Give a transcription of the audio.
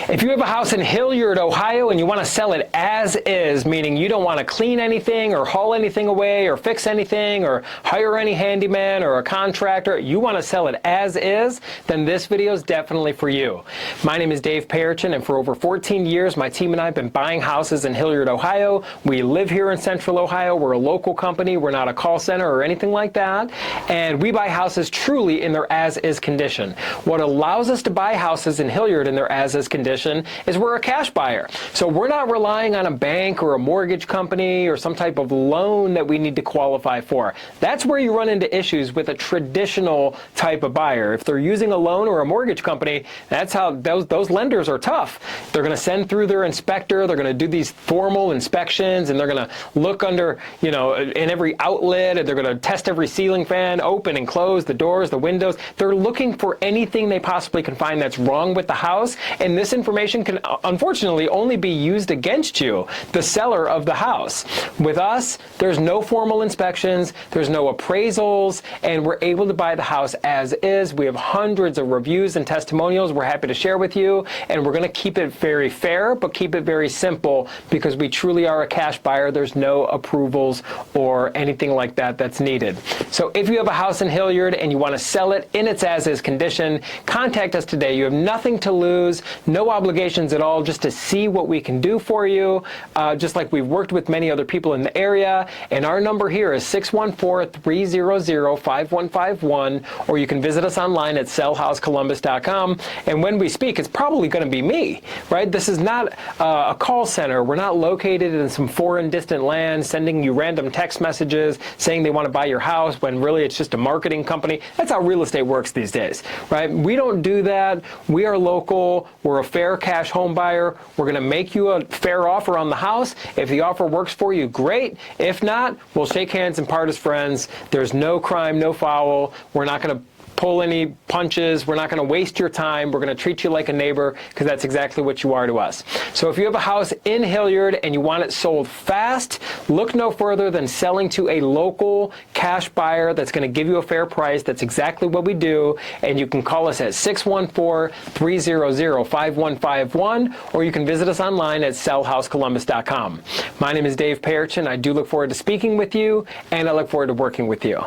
If you have a house in Hilliard, Ohio, and you want to sell it as is, meaning you don't want to clean anything or haul anything away or fix anything or hire any handyman or a contractor, you want to sell it as is, then this video is definitely for you. My name is Dave Perichin, and for over 14 years, my team and I have been buying houses in Hilliard, Ohio. We live here in Central Ohio. We're a local company. We're not a call center or anything like that. And we buy houses truly in their as-is condition. What allows us to buy houses in Hilliard in their as-is condition is we're a cash buyer. So we're not relying on a bank or a mortgage company or some type of loan that we need to qualify for. That's where you run into issues with a traditional type of buyer. If they're using a loan or a mortgage company, that's how those lenders are tough. They're going to send through their inspector. They're going to do these formal inspections, and they're going to look under, in every outlet, and they're going to test every ceiling fan, open and close the doors, the windows. They're looking for anything they possibly can find that's wrong with the house, and this information can unfortunately only be used against you, the seller of the house. With us, there's no formal inspections, there's no appraisals, and we're able to buy the house as is. We have hundreds of reviews and testimonials we're happy to share with you, and we're going to keep it very fair, but keep it very simple because we truly are a cash buyer. There's no approvals or anything like that that's needed. So if you have a house in Hilliard and you want to sell it in its as-is condition, contact us today. You have nothing to lose, no obligations at all, just to see what we can do for you, just like we've worked with many other people in the area. And our number here is 614-300-5151, or you can visit us online at sellhousecolumbus.com. And when we speak, it's probably going to be me, right? This is not a call center. We're not located in some foreign distant land sending you random text messages saying they want to buy your house when really it's just a marketing company. That's how real estate works these days, right? We don't do that. We are local. We're a fair cash home buyer. We're going to make you a fair offer on the house. If the offer works for you, great. If not, we'll shake hands and part as friends. There's no crime, no foul. We're not going to pull any punches. We're not going to waste your time. We're going to treat you like a neighbor because that's exactly what you are to us. So if you have a house in Hilliard and you want it sold fast, look no further than selling to a local cash buyer that's going to give you a fair price. That's exactly what we do. And you can call us at 614-300-5151, or you can visit us online at sellhousecolumbus.com. My name is Dave Perichin. I do look forward to speaking with you, and I look forward to working with you.